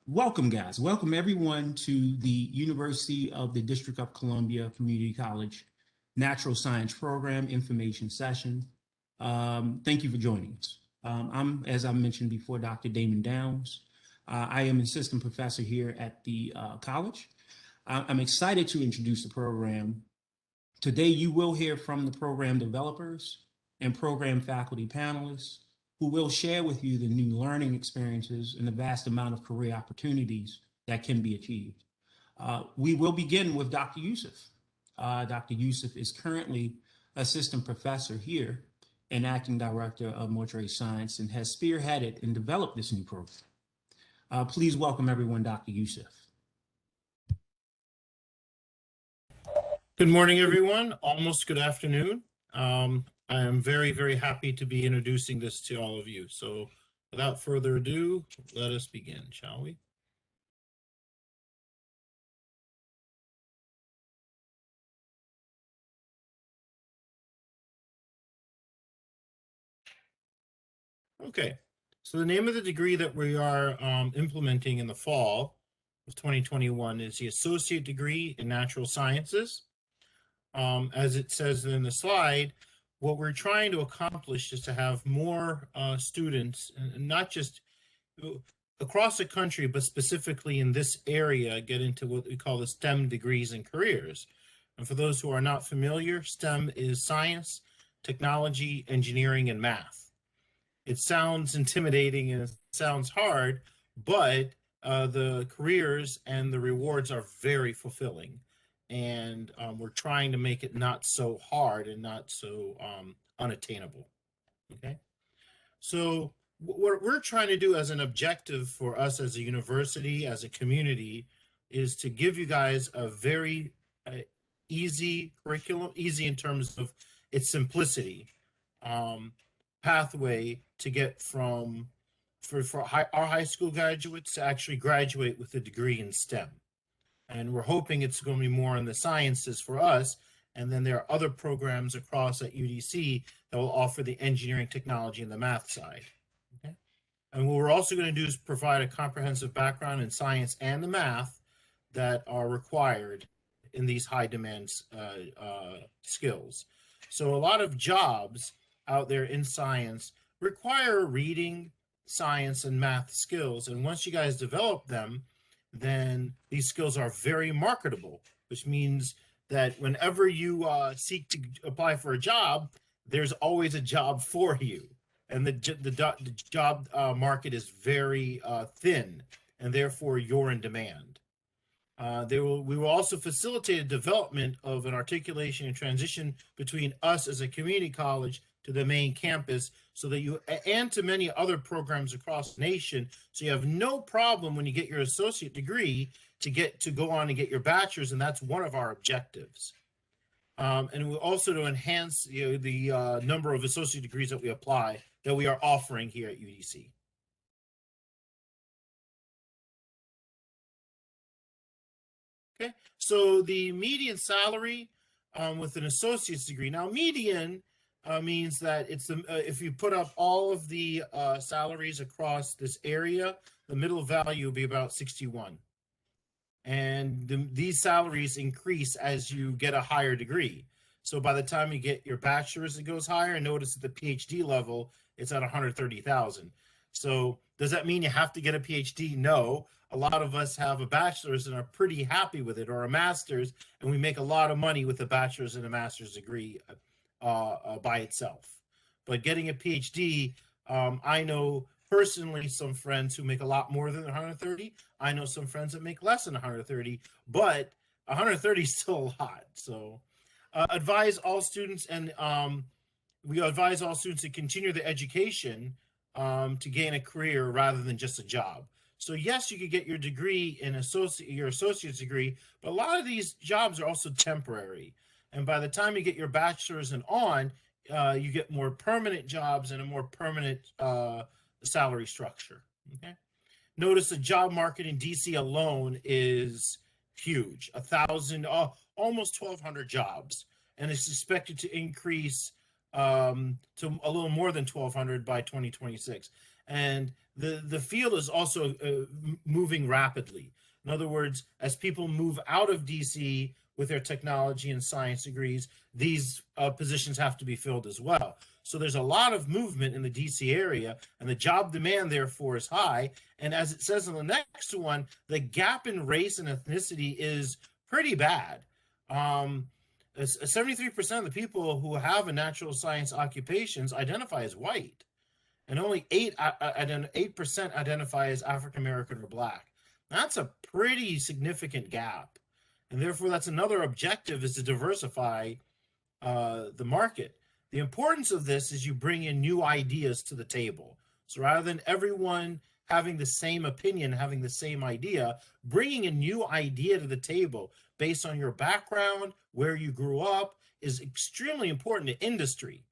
Welcome, guys. Welcome everyone to the University of the District of Columbia Community College Natural Science Program Information Session. Thank you for joining us. As I mentioned before, Dr. Damon Downs. I am an assistant professor here at the college. I'm excited to introduce the program. Today, you will hear from the program developers and program faculty panelists who will share with you the new learning experiences and the vast amount of career opportunities that can be achieved. We will begin with Dr. Youssef. Dr. Youssef is currently assistant professor here and acting director of mortuary science and has spearheaded and developed this new program. Please welcome everyone, Dr. Youssef. Good morning, everyone. Almost good afternoon. I am very, very happy to be introducing this to all of you. So without further ado, let us begin, shall we? Okay, so the name of the degree that we are implementing in the fall of 2021 is the Associate Degree in Natural Sciences. As it says in the slide, what we're trying to accomplish is to have more students, and not just across the country, but specifically in this area, get into what we call the STEM degrees and careers. And for those who are not familiar, STEM is science, technology, engineering, and math. It sounds intimidating and it sounds hard, but the careers and the rewards are very fulfilling. And we're trying to make it not so hard and not so unattainable. Okay, so what we're trying to do as an objective for us as a university, as a community, is to give you guys a very easy curriculum, easy in terms of its simplicity, pathway to get from for our high school graduates to actually graduate with a degree in STEM. And we're hoping it's going to be more in the sciences for us. And then there are other programs across at UDC that will offer the engineering, technology, and the math side. Okay? And what we're also going to do is provide a comprehensive background in science and the math that are required in these high demand skills. So a lot of jobs out there in science require reading, science, and math skills. And once you guys develop them, then these skills are very marketable, which means that whenever you seek to apply for a job, there's always a job for you. And the job market is very thin, and therefore you're in demand. We will also facilitate a development of an articulation and transition between us as a community college to the main campus, so that you, and to many other programs across the nation, so you have no problem when you get your associate degree to go on and get your bachelor's, and that's one of our objectives. And we also to enhance the number of associate degrees that we are offering here at UDC. Okay, so the median salary with an associate's degree. Now, median means that it's if you put up all of the salaries across this area, the middle value will be about 61. And these salaries increase as you get a higher degree. So by the time you get your bachelor's, it goes higher. And notice at the PhD level, it's at 130,000. So does that mean you have to get a PhD? No. A lot of us have a bachelor's and are pretty happy with it, or a master's, and we make a lot of money with a bachelor's and a master's degree by itself. But getting a PhD, I know personally some friends who make a lot more than 130. I know some friends that make less than 130, but 130 is still a lot. So advise all students, and we advise all students to continue their education to gain a career rather than just a job. So yes, you could get your degree in your associate's degree, but a lot of these jobs are also temporary. And by the time you get your bachelor's and on, you get more permanent jobs and a more permanent salary structure. Okay. Notice the job market in DC alone is huge, 1,000, almost 1,200 jobs, and it's expected to increase to a little more than 1,200 by 2026. And the field is also moving rapidly. In other words, as people move out of DC with their technology and science degrees, these positions have to be filled as well. So there's a lot of movement in the DC area, and the job demand, therefore, is high. And as it says in the next one, the gap in race and ethnicity is pretty bad. 73% of the people who have a natural science occupations identify as white, and only 8% identify as African American or Black. That's a pretty significant gap, and therefore that's another objective, is to diversify the market. The importance of this is you bring in new ideas to the table. So rather than everyone having the same opinion, having the same idea, bringing a new idea to the table based on your background, where you grew up, is extremely important to industry.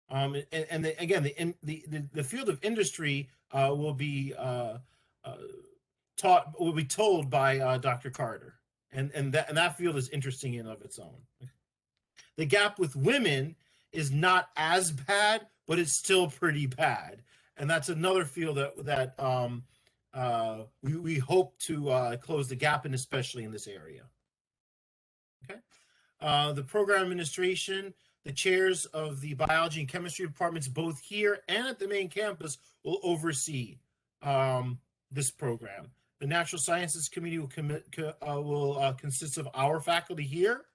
Again, the field of industry will be told by Dr. Carter, and that field is interesting in of its own. The gap with women is not as bad, but it's still pretty bad, and that's another field that we hope to close the gap in, especially in this area. Okay, the program administration, the chairs of the biology and chemistry departments, both here and at the main campus, will oversee this program. The Natural Sciences Committee will consist of our faculty here,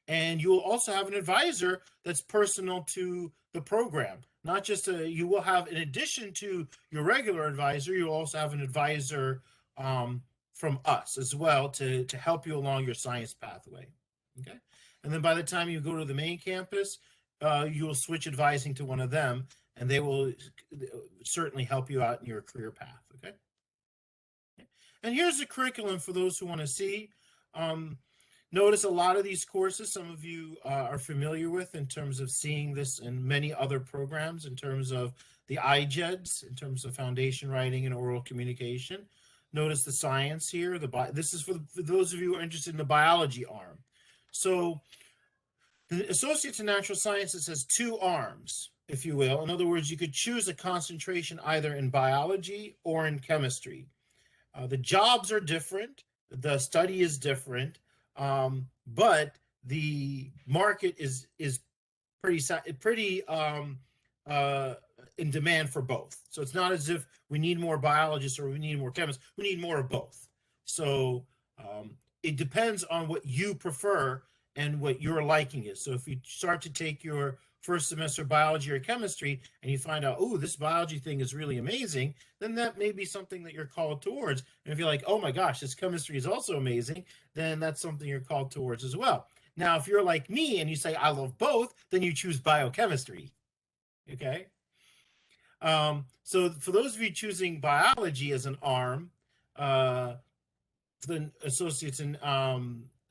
and you will also have an advisor that's personal to the program. Not just you will have, in addition to your regular advisor, you'll also have an advisor from us as well to help you along your science pathway. Okay, and then by the time you go to the main campus, you will switch advising to one of them, and they will certainly help you out in your career path. Okay, and here's the curriculum for those who want to see. Notice a lot of these courses, some of you are familiar with in terms of seeing this in many other programs, in terms of the IGEDs, in terms of foundation writing and oral communication. Notice the science here. This is for those of you who are interested in the biology arm. So the Associates in Natural Sciences has two arms, if you will. In other words, you could choose a concentration either in biology or in chemistry. The jobs are different. The study is different. But the market is pretty in demand for both. So it's not as if we need more biologists or we need more chemists. We need more of both. So it depends on what you prefer and what your liking is. So if you start to take your first semester biology or chemistry and you find out, oh, this biology thing is really amazing, then that may be something that you're called towards. And if you're like, oh my gosh, this chemistry is also amazing, then that's something you're called towards as well. Now, if you're like me and you say, I love both, then you choose biochemistry. Okay. So for those of you choosing biology as an arm, for the associates in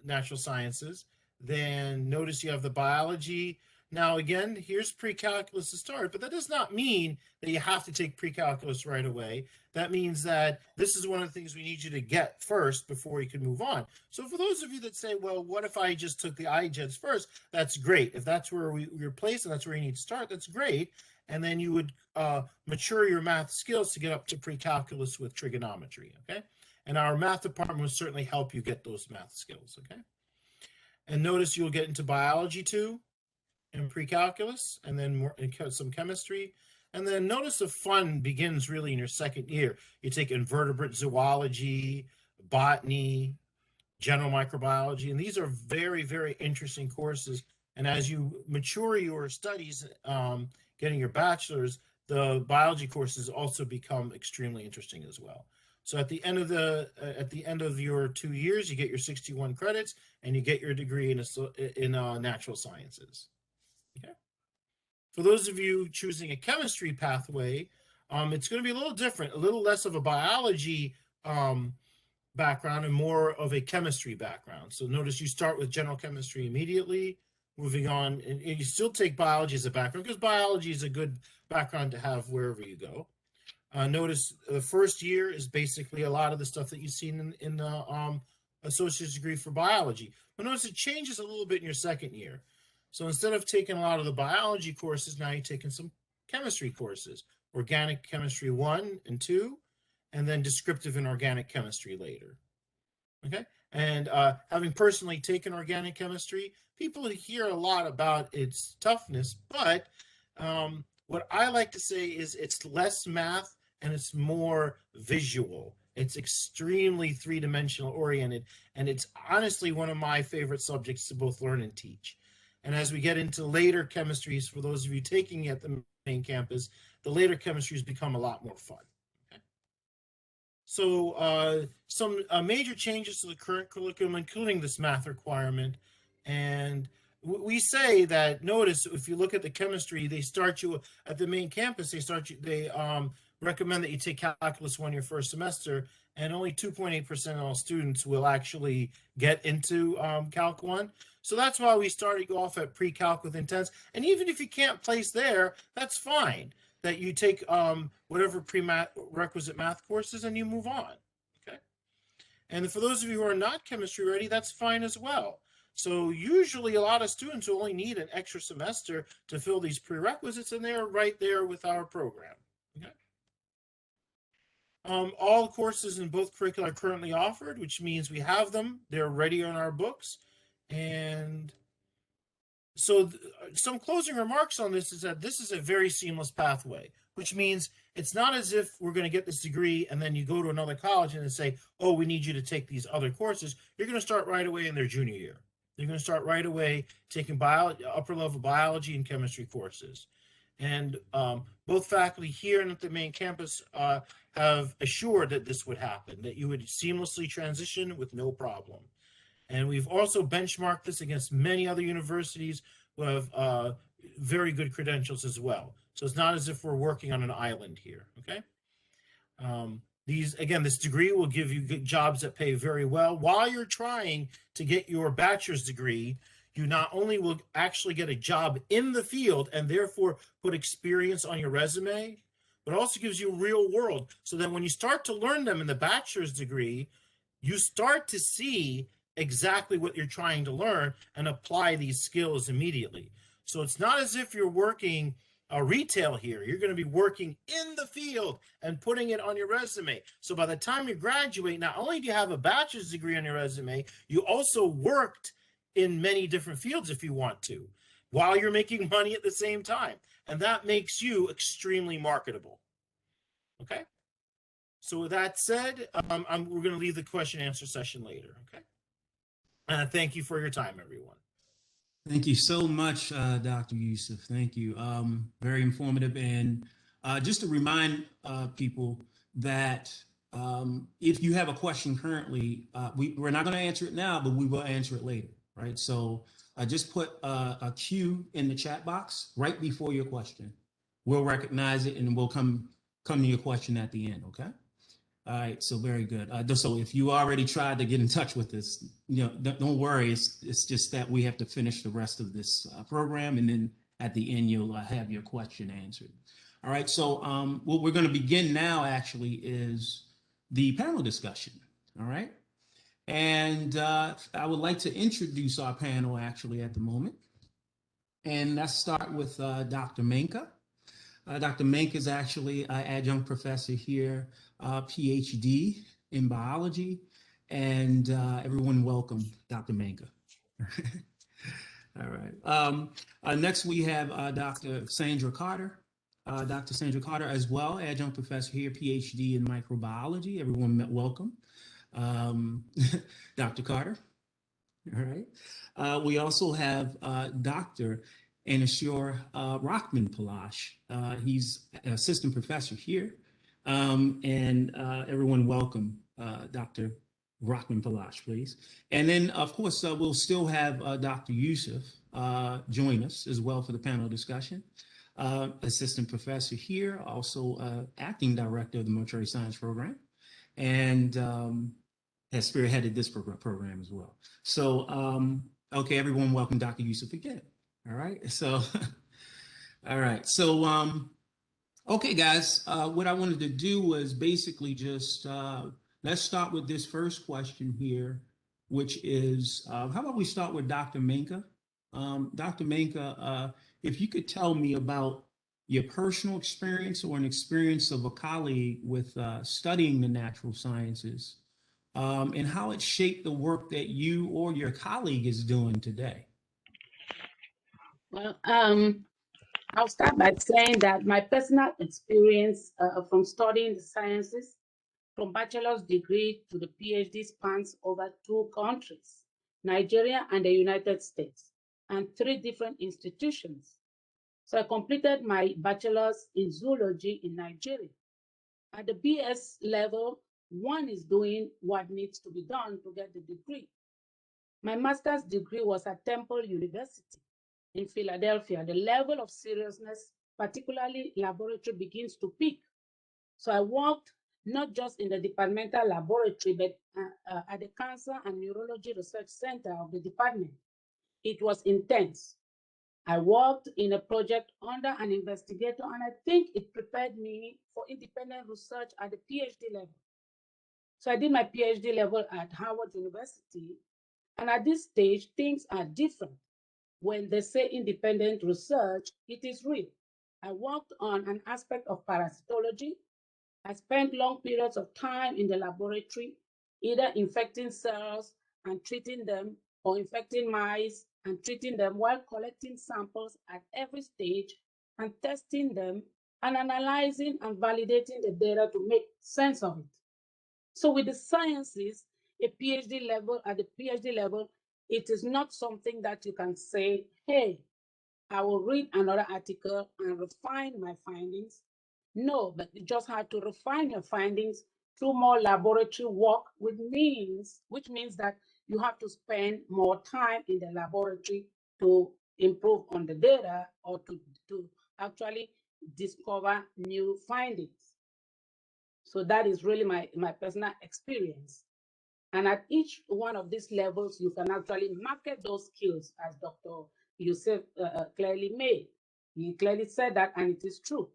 natural sciences, then notice you have the biology. Now, again, here's pre-calculus to start, but that does not mean that you have to take pre-calculus right away. That means that this is one of the things we need you to get first before you can move on. So for those of you that say, well, what if I just took the IGEDs first? That's great. If that's where you're placed and that's where you need to start, that's great. And then you would mature your math skills to get up to pre-calculus with trigonometry, okay? And our math department will certainly help you get those math skills, okay? And notice you'll get into biology too, and pre-calculus, and then more some chemistry. And then notice the fun begins really in your second year. You take invertebrate zoology, botany, general microbiology, and these are very, very interesting courses. And as you mature your studies, getting your bachelor's, the biology courses also become extremely interesting as well. So at the end of your 2 years, you get your 61 credits, and you get your degree in natural sciences. Okay. For those of you choosing a chemistry pathway, it's going to be a little different, a little less of a biology background and more of a chemistry background. So notice you start with general chemistry immediately, moving on, and you still take biology as a background because biology is a good background to have wherever you go. Notice the first year is basically a lot of the stuff that you've seen in the associate's degree for biology. But notice it changes a little bit in your second year. So instead of taking a lot of the biology courses, now you're taking some chemistry courses, organic chemistry 1 and 2, and then descriptive and organic chemistry later. Okay. And having personally taken organic chemistry, people hear a lot about its toughness, but what I like to say is it's less math and it's more visual. It's extremely three-dimensional oriented, and it's honestly one of my favorite subjects to both learn and teach. And as we get into later chemistries, for those of you taking it at the main campus, the later chemistries become a lot more fun. So some major changes to the current curriculum, including this math requirement. And we say that, notice, if you look at the chemistry, they start you at the main campus, they recommend that you take calculus 1 your first semester, and only 2.8% of all students will actually get into Calc 1. So that's why we started you off at pre-calc with intense. And even if you can't place there, that's fine. That you take whatever prerequisite math courses and you move on. Okay. And for those of you who are not chemistry ready, that's fine as well. So usually a lot of students will only need an extra semester to fill these prerequisites, and they're right there with our program. Okay. All courses in both curricula are currently offered, which means we have them. They're ready on our books. And so some closing remarks on this is that this is a very seamless pathway, which means it's not as if we're going to get this degree and then you go to another college and they say, oh, we need you to take these other courses. You're going to start right away in their junior year. They're going to start right away taking upper level biology and chemistry courses. And both faculty here and at the main campus have assured that this would happen, that you would seamlessly transition with no problem. And we've also benchmarked this against many other universities who have very good credentials as well. So it's not as if we're working on an island here, okay? This degree will give you good jobs that pay very well. While you're trying to get your bachelor's degree, you not only will actually get a job in the field and therefore put experience on your resume, but also gives you real world. So that when you start to learn them in the bachelor's degree, you start to see exactly what you're trying to learn and apply these skills immediately. So it's not as if you're working retail here. You're going to be working in the field and putting it on your resume. So by the time you graduate, not only do you have a bachelor's degree on your resume, you also worked in many different fields if you want to, while you're making money at the same time. And that makes you extremely marketable. Okay? So with that said, we're going to leave the question and answer session later. Okay? Thank you for your time, everyone. Thank you so much, Dr. Yusuf. Thank you. Very informative. And just to remind people that if you have a question currently, we're not going to answer it now, but we will answer it later, right? So just put a Q in the chat box right before your question. We'll recognize it and we'll come to your question at the end, okay? All right, so very good. So if you already tried to get in touch with us, don't worry. It's just that we have to finish the rest of this program, and then at the end you'll have your question answered. All right. So what we're going to begin now actually is the panel discussion. All right, and I would like to introduce our panel actually at the moment, and let's start with Dr. Menka. Dr. Menka is actually an adjunct professor here, PhD in biology, and everyone welcome Dr. Menka. All right. Next, we have Dr. Sandra Carter. Dr. Sandra Carter as well, adjunct professor here, PhD in microbiology. Everyone welcome. Dr. Carter. All right. We also have Dr. Anashur Rockman-Palash. He's an assistant professor here. And everyone welcome Dr. Rockman-Palash, please. And then, of course, we'll still have Dr. Yusuf join us as well for the panel discussion. Assistant professor here, also acting director of the military science program, and has spearheaded this program as well. So, okay, everyone welcome Dr. Yusuf again. All right, so, all right, so, okay, guys, what I wanted to do was basically just, let's start with this first question here, which is, how about we start with Dr. Menka? Dr. Menka, if you could tell me about your personal experience or an experience of a colleague with studying the natural sciences, and how it shaped the work that you or your colleague is doing today. Well, I'll start by saying that my personal experience from studying the sciences, from bachelor's degree to the PhD, spans over 2 countries, Nigeria and the United States, and 3 different institutions. So I completed my bachelor's in zoology in Nigeria. At the BS level, one is doing what needs to be done to get the degree. My master's degree was at Temple University in Philadelphia. The level of seriousness, particularly laboratory, begins to peak. So I worked not just in the departmental laboratory, but at the Cancer and Neurology Research Center of the department. It was intense. I worked in a project under an investigator, and I think it prepared me for independent research at the PhD level. So I did my PhD level at Howard University, and at this stage, things are different. When they say independent research, it is real. I worked on an aspect of parasitology. I spent long periods of time in the laboratory, either infecting cells and treating them, or infecting mice and treating them, while collecting samples at every stage and testing them and analyzing and validating the data to make sense of it. So with the sciences, at the PhD level, it is not something that you can say, hey, I will read another article and refine my findings. No, but you just have to refine your findings through more laboratory work, which means that you have to spend more time in the laboratory to improve on the data or to actually discover new findings. So that is really my personal experience. And at each one of these levels, you can actually market those skills, as Dr. Yusuf clearly made. He clearly said that, and it is true.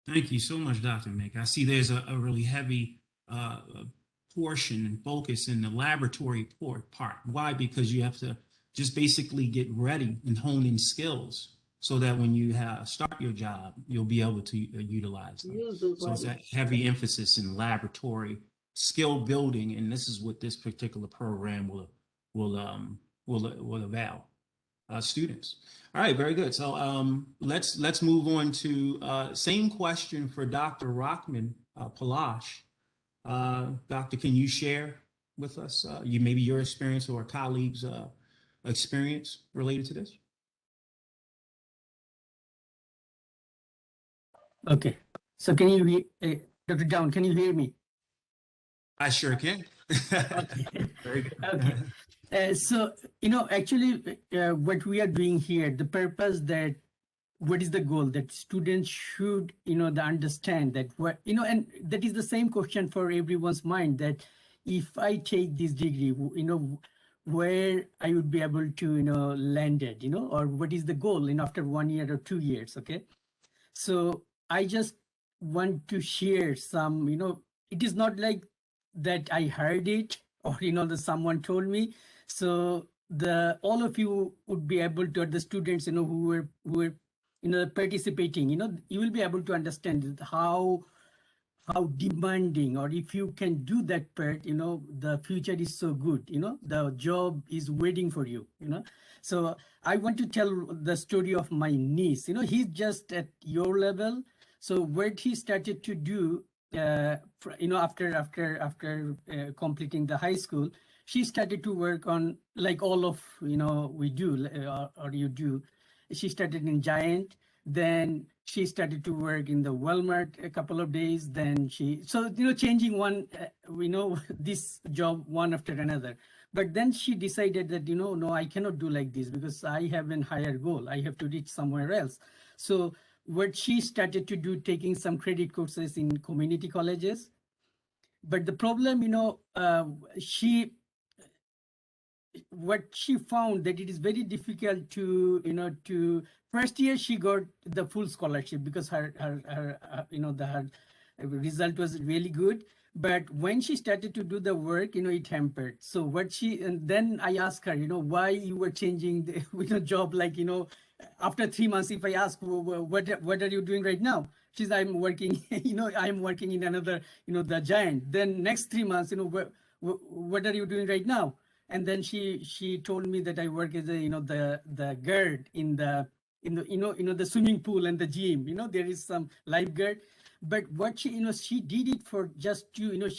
Thank you so much, Dr. Mick. I see there's a really heavy portion and focus in the laboratory part. Why? Because you have to just basically get ready and hone in skills so that when you start your job, you'll be able to utilize them. So it's that heavy emphasis in laboratory skill building, and this is what this particular program will avail students. All right, very good. So let's move on to same question for Dr. Rockman Palash. Doctor, can you share with us maybe your experience or a colleague's experience related to this? Okay, so can you Dr. Down, can you hear me? I sure can. Okay. Very good. Okay. So, actually what we are doing here, the purpose that, what is the goal that students should, understand that and that is the same question for everyone's mind, that if I take this degree, where I would be able to, land it, or what is the goal after 1 year or 2 years. Okay. So I just want to share some, it is not like that I heard it or, that someone told me. So all of you would be able to, the students, who were, participating, you will be able to understand how demanding, or if you can do that part, the future is so good, the job is waiting for you, So I want to tell the story of my niece. He's just at your level. So what he started to do, after completing the high school, she started to work on, like all of, we do, or you do. She started in Giant. Then she started to work in the Walmart a couple of days. Then changing one, this job one after another. But then she decided that, no, I cannot do like this because I have a higher goal. I have to reach somewhere else. So what she started to do, taking some credit courses in community colleges. But the problem, what she found that it is very difficult to first year she got the full scholarship because her result was really good. But when she started to do the work, it hampered. So and then I asked her, why you were changing the job, like, after 3 months, if I ask, what are you doing right now? She's, I'm working, I'm working in another, the giant. Then next 3 months, what are you doing right now? And then she told me that I work as a, the guard in the, the swimming pool and the gym, there is some lifeguard. But what she did it for just to,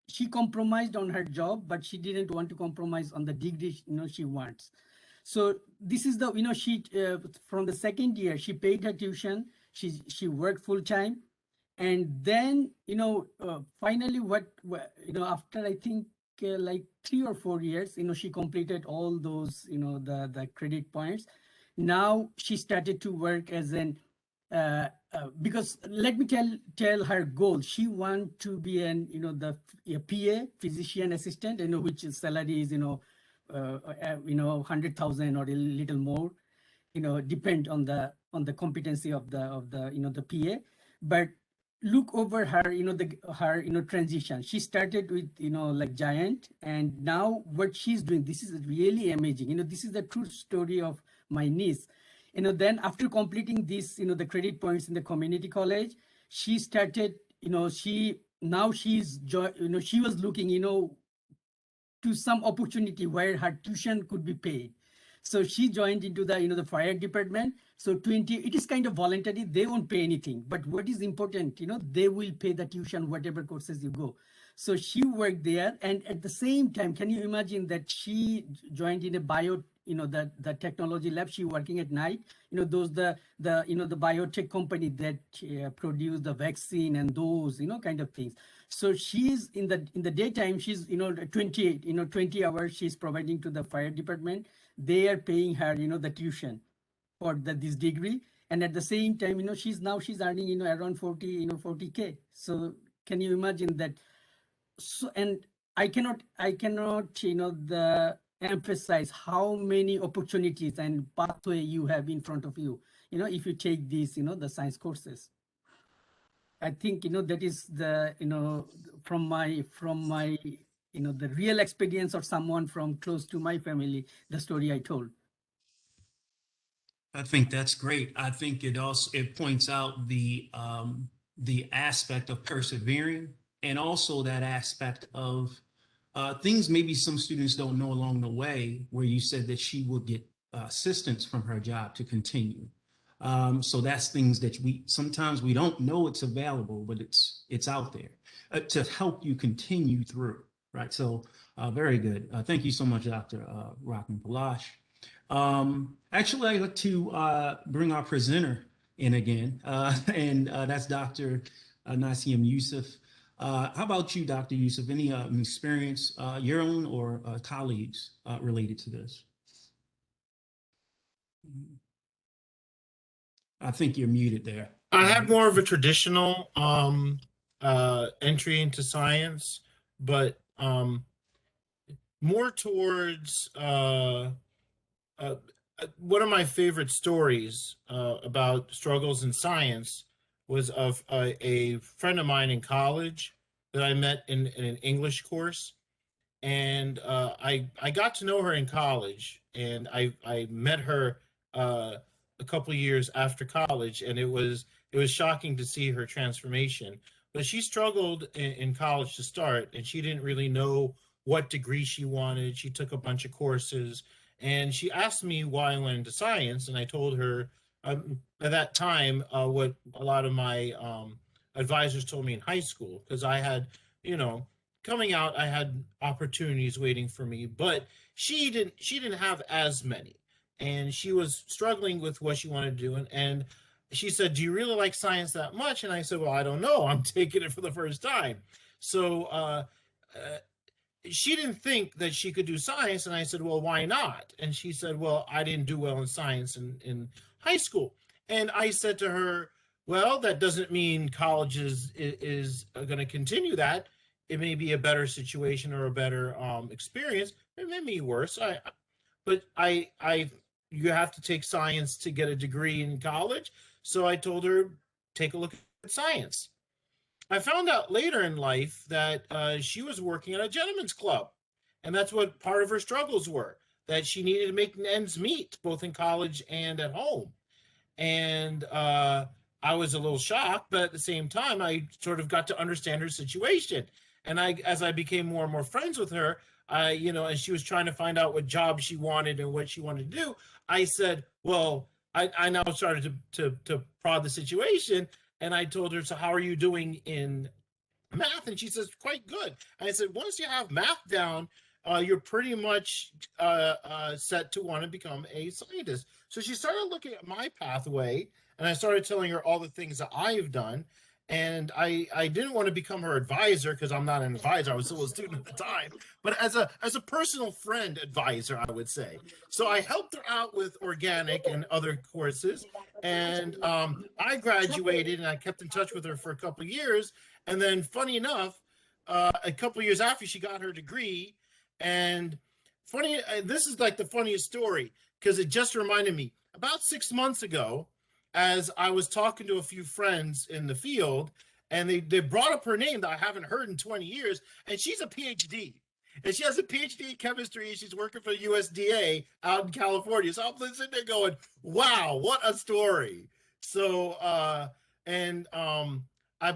she compromised on her job, but she didn't want to compromise on the degree, she wants. So this is the, she, from the second year, she paid her tuition, she worked full time. And then, finally after I think like 3 or 4 years, she completed all those, the credit points. Now she started to work as an, because let me tell her goal. She want to be an, a PA, physician assistant, which is salary is, 100,000 or a little more, depend on the competency of the the PA. But look over her, her, transition. She started with, like giant, and now what she's doing, this is really amazing. This is the true story of my niece. Then after completing this, the credit points in the community college, she started, now she's, she was looking, to some opportunity where her tuition could be paid. So she joined into the, the fire department. So it is kind of voluntary. They won't pay anything. But what is important, they will pay the tuition, whatever courses you go. So she worked there. And at the same time, can you imagine that she joined in a bio, the technology lab, she working at night, those, the biotech company that produce the vaccine and those, kind of things. So she's in the daytime, she's, 20 hours she's providing to the fire department. They are paying her, the tuition for this degree. And at the same time, she's earning, around 40K. So can you imagine that? So, and I cannot, emphasize how many opportunities and pathway you have in front of you, if you take these, the science courses. I think, that is the, from my, the real experience of someone from close to my family, the story I told. I think that's great. I think it points out the aspect of persevering, and also that aspect of things maybe some students don't know along the way, where you said that she would get assistance from her job to continue. So that's things that sometimes we don't know it's available, but it's out there to help you continue through, right? So very good. Thank you so much, Dr. Rahman Palash. Actually, I'd like to bring our presenter in again, and that's Dr. Nasim Yusuf. How about you, Dr. Yusuf? Any experience, your own or colleagues, related to this? I think you're muted there. I had more of a traditional entry into science, but more towards one of my favorite stories about struggles in science was of a friend of mine in college that I met in an English course. And I got to know her in college, and I met her a couple of years after college, and it was shocking to see her transformation. But she struggled in college to start, and she didn't really know what degree she wanted. She took a bunch of courses, and she asked me why I went into science, and I told her at that time what a lot of my advisors told me in high school, because I had, coming out, I had opportunities waiting for me, but she didn't have as many, and she was struggling with what she wanted to do. And she said, "Do you really like science that much?" And I said, "Well, I don't know. I'm taking it for the first time." So she didn't think that she could do science, and I said, "Well, why not?" And she said, "Well, I didn't do well in science in high school." And I said to her, "Well, that doesn't mean college is going to continue that. It may be a better situation or a better experience. It may be worse. But you have to take science to get a degree in college." So I told her, take a look at science. I found out later in life that she was working at a gentleman's club, and that's what part of her struggles were. that she needed to make ends meet, both in college and at home. And I was a little shocked, but at the same time, I sort of got to understand her situation. And as I became more and more friends with her, and she was trying to find out what job she wanted and what she wanted to do, I said, well, I now started to prod the situation. And I told her, so how are you doing in math? And she says, quite good. And I said, once you have math down, you're pretty much set to want to become a scientist. So she started looking at my pathway, and I started telling her all the things that I've done. And I didn't want to become her advisor because I'm not an advisor. I was still a student at the time, but as a personal friend advisor, I would say. So I helped her out with organic and other courses. And I graduated, and I kept in touch with her for a couple of years. And then, funny enough, a couple of years after she got her degree, and this is like the funniest story because it just reminded me about 6 months ago, as I was talking to a few friends in the field, and they brought up her name that I haven't heard in 20 years, and she's a PhD. And she has a PhD in chemistry, and she's working for the USDA out in California. So I'm sitting there going, wow, what a story. So, I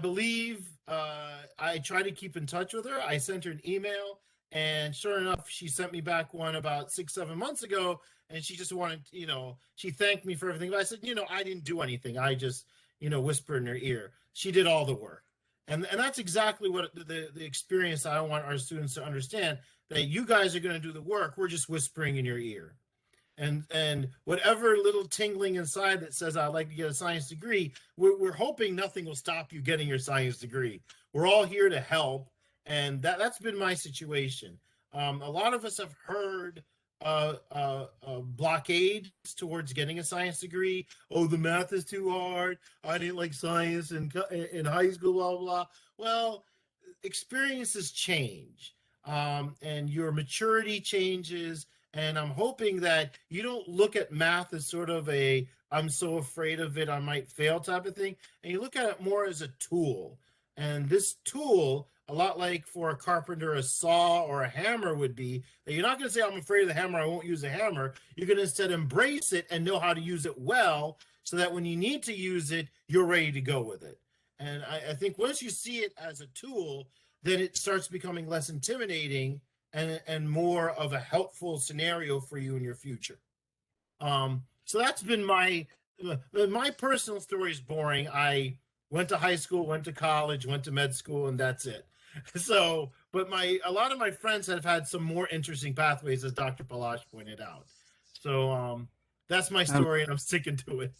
believe I tried to keep in touch with her. I sent her an email, and sure enough, she sent me back one about 6-7 months ago, and she just wanted, she thanked me for everything. But I said, I didn't do anything. I just, whispered in her ear. She did all the work. And that's exactly what the experience I want our students to understand, that you guys are going to do the work. We're just whispering in your ear. And whatever little tingling inside that says, I'd like to get a science degree, we're hoping nothing will stop you getting your science degree. We're all here to help. And that's been my situation. A lot of us have heard blockades towards getting a science degree. Oh, the math is too hard. I didn't like science in high school, blah, blah, blah. Well, experiences change, and your maturity changes. And I'm hoping that you don't look at math as sort of I'm so afraid of it, I might fail type of thing. And you look at it more as a tool. And this tool, a lot like for a carpenter, a saw or a hammer would be, that you're not going to say, I'm afraid of the hammer, I won't use the hammer. You're going to instead embrace it and know how to use it well, so that when you need to use it, you're ready to go with it. And I think once you see it as a tool, then it starts becoming less intimidating and more of a helpful scenario for you in your future. So that's been my personal story is boring. I went to high school, went to college, went to med school, and that's it. So, but a lot of my friends have had some more interesting pathways, as Dr. Palash pointed out. So that's my story, and I'm sticking to it.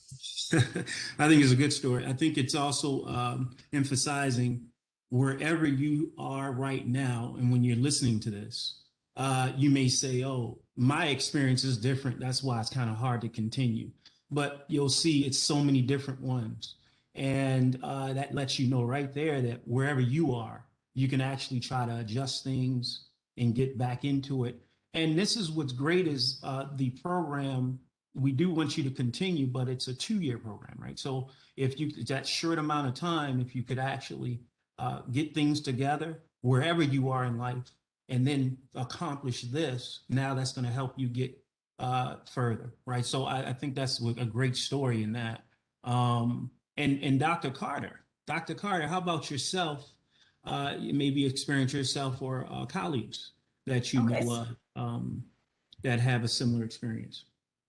I think it's a good story. I think it's also emphasizing wherever you are right now, and when you're listening to this, you may say, oh, my experience is different. That's why it's kind of hard to continue. But you'll see it's so many different ones. And that lets you know right there that wherever you are, you can actually try to adjust things and get back into it. And this is what's great is the program, we do want you to continue, but it's a 2-year program, right? So if you, that short amount of time, if you could actually get things together wherever you are in life and then accomplish this, now that's going to help you get further, right? So I think that's a great story in that. And Dr. Carter, how about yourself? Maybe experience yourself or colleagues that you know that have a similar experience.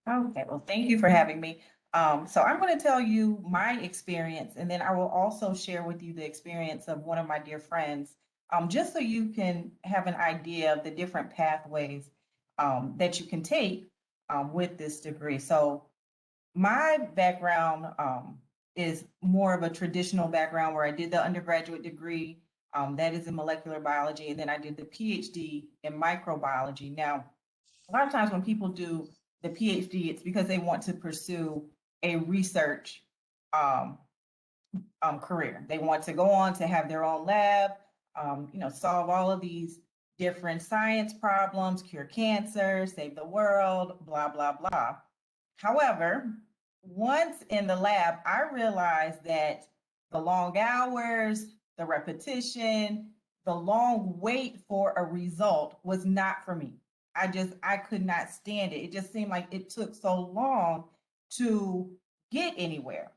Okay, well, thank you for having me. So I'm going to tell you my experience, and then I will also share with you the experience of one of my dear friends, just so you can have an idea of the different pathways that you can take with this degree. So my background is more of a traditional background where I did the undergraduate degree, that is in molecular biology, and then I did the PhD in microbiology. Now, a lot of times when people do the PhD, it's because they want to pursue a research career. They want to go on to have their own lab, solve all of these different science problems, cure cancer, save the world, blah, blah, blah. However, once in the lab, I realized that the long hours, the repetition, the long wait for a result was not for me. I could not stand it. It just seemed like it took so long to get anywhere.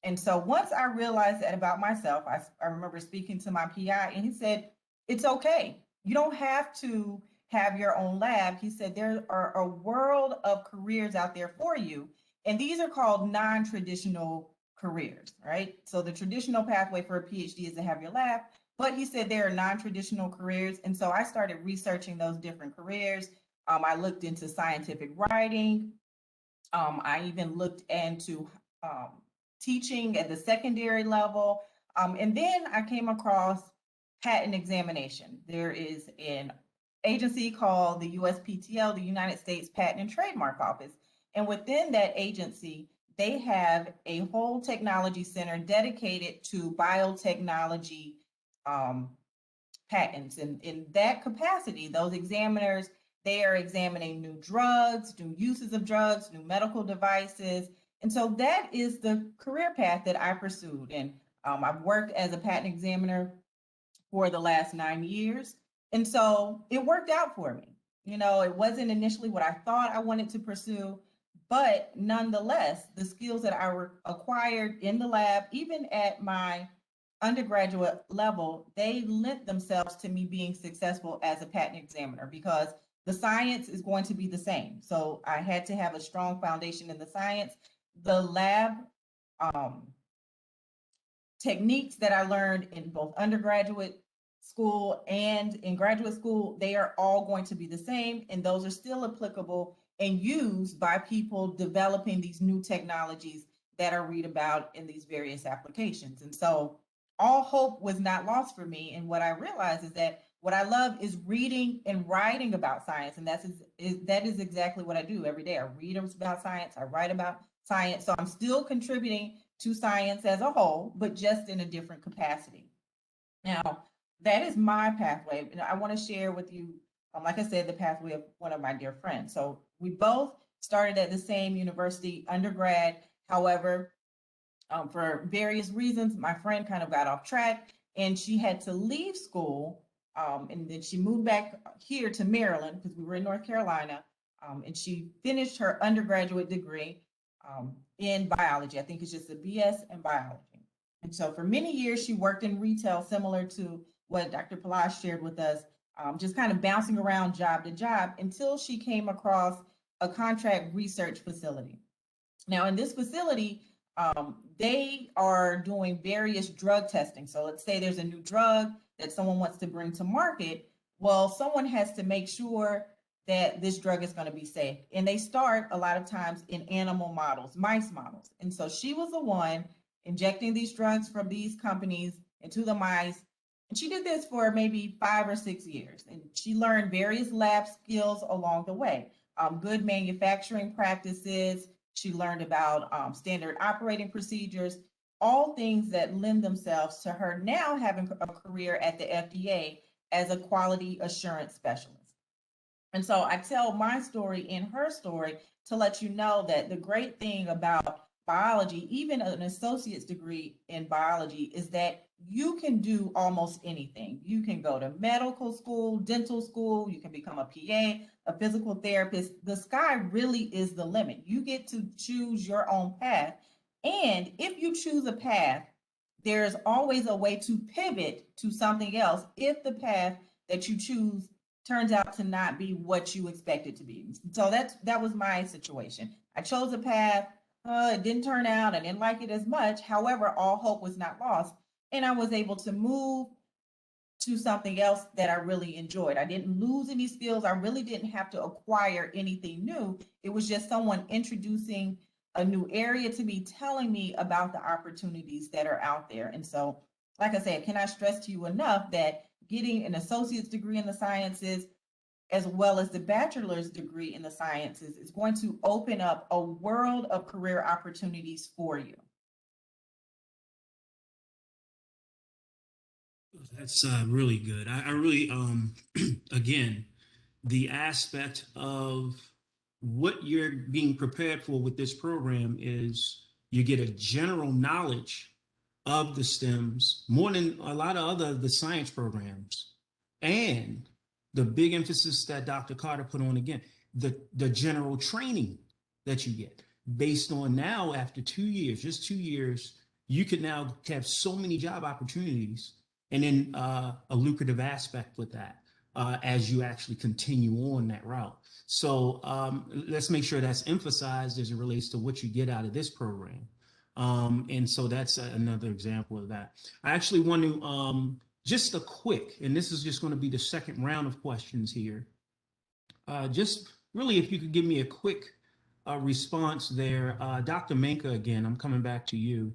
And so once I realized that about myself, I remember speaking to my PI and he said, it's okay. You don't have to have your own lab. He said, there are a world of careers out there for you. And these are called non-traditional careers, right? So the traditional pathway for a PhD is to have your lab, but he said there are non-traditional careers. And so I started researching those different careers. I looked into scientific writing. I even looked into teaching at the secondary level. And then I came across patent examination. There is an agency called the USPTO, the United States Patent and Trademark Office. And within that agency, they have a whole technology center dedicated to biotechnology patents. And in that capacity, those examiners, they are examining new drugs, new uses of drugs, new medical devices. And so that is the career path that I pursued. And I've worked as a patent examiner for the last 9 years. And so it worked out for me. You know, it wasn't initially what I thought I wanted to pursue, but nonetheless, the skills that I acquired in the lab, even at my undergraduate level, they lent themselves to me being successful as a patent examiner because the science is going to be the same. So I had to have a strong foundation in the science. The lab techniques that I learned in both undergraduate school and in graduate school, they are all going to be the same, and those are still applicable and used by people developing these new technologies that I read about in these various applications. And so all hope was not lost for me. And what I realized is that what I love is reading and writing about science. And that is exactly what I do every day. I read about science, I write about science. So I'm still contributing to science as a whole, but just in a different capacity. Now, that is my pathway. And I want to share with you, like I said, the pathway of one of my dear friends. So we both started at the same university, undergrad. However, for various reasons, my friend kind of got off track and she had to leave school. And then she moved back here to Maryland because we were in North Carolina. And she finished her undergraduate degree in biology. I think it's just a BS in biology. And so for many years, she worked in retail, similar to what Dr. Palash shared with us, just kind of bouncing around job to job until she came across a contract research facility. Now, in this facility, they are doing various drug testing. So let's say there's a new drug that someone wants to bring to market. Well, someone has to make sure that this drug is going to be safe. And they start a lot of times in animal models, mice models. And so she was the one injecting these drugs from these companies into the mice. And she did this for maybe 5 or 6 years. And she learned various lab skills along the way, good manufacturing practices. She learned about standard operating procedures, all things that lend themselves to her now having a career at the FDA as a quality assurance specialist. And so I tell my story and her story to let you know that the great thing about biology, even an associate's degree in biology, is that you can do almost anything. You can go to medical school, dental school, you can become a PA, a physical therapist. The sky really is the limit. You get to choose your own path. And if you choose a path, there's always a way to pivot to something else if the path that you choose turns out to not be what you expect it to be. So that was my situation. I chose a path, it didn't turn out, I didn't like it as much. However, all hope was not lost. And I was able to move to something else that I really enjoyed. I didn't lose any skills. I really didn't have to acquire anything new. It was just someone introducing a new area to me, telling me about the opportunities that are out there. And so, like I said, cannot stress to you enough that getting an associate's degree in the sciences, as well as the bachelor's degree in the sciences, is going to open up a world of career opportunities for you. That's really good. I really, again, the aspect of what you're being prepared for with this program is you get a general knowledge of the STEMs more than a lot of the science programs. And the big emphasis that Dr. Carter put on again, the general training that you get based on now after 2 years, just 2 years, you could now have so many job opportunities and then a lucrative aspect with that as you actually continue on that route. So let's make sure that's emphasized as it relates to what you get out of this program. And so that's another example of that. I actually want to just a quick, and this is just going to be the second round of questions here. Just really, if you could give me a quick response there. Dr. Menka, again, I'm coming back to you.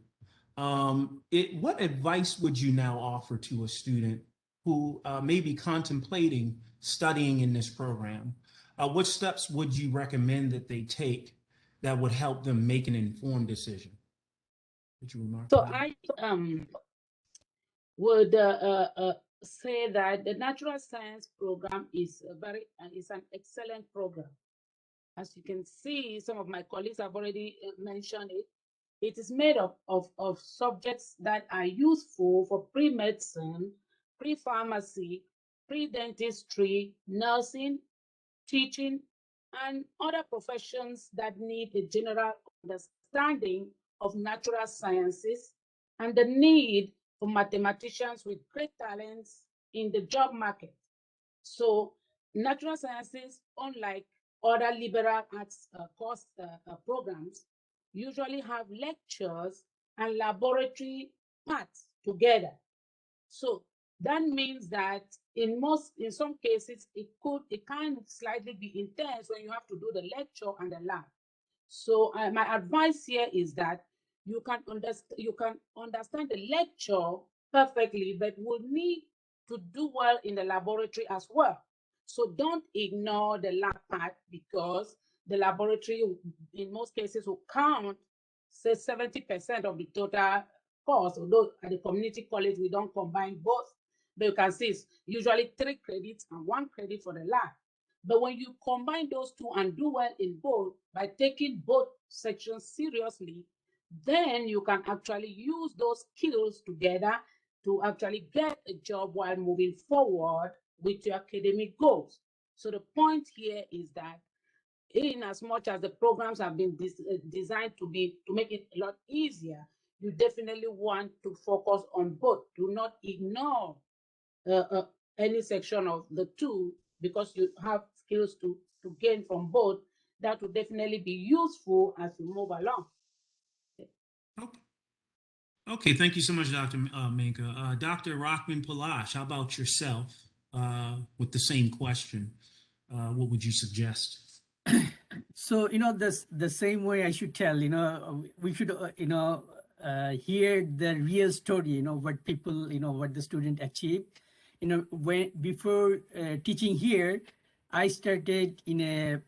What advice would you now offer to a student who may be contemplating studying in this program? What steps would you recommend that they take that would help them make an informed decision? Would you remark? So I would say that the natural science program is an excellent program. As you can see, some of my colleagues have already mentioned it. It is made up of subjects that are useful for pre-medicine, pre-pharmacy, pre-dentistry, nursing, teaching, and other professions that need a general understanding of natural sciences and the need for mathematicians with great talents in the job market. So natural sciences, unlike other liberal arts course programs, usually have lectures and laboratory parts together. So that means that in some cases, it can slightly be intense when you have to do the lecture and the lab. So my advice here is that you can understand the lecture perfectly, but will need to do well in the laboratory as well. So don't ignore the lab part, because the laboratory in most cases will count, say, 70% of the total course. Although at the community college we don't combine both, but you can see it's usually 3 credits and 1 credit for the lab. But when you combine those two and do well in both by taking both sections seriously, then you can actually use those skills together to actually get a job while moving forward with your academic goals. So the point here is that in as much as the programs have been designed to make it a lot easier, you definitely want to focus on both. Do not ignore any section of the two, because you have skills to gain from both that will definitely be useful as you move along. Okay. Okay, thank you so much, Dr. Menka. Dr. Rockman Palash, how about yourself with the same question? What would you suggest? So, the same way I should tell, we should, hear the real story, what people, what the student achieved. Before teaching here, I started in a,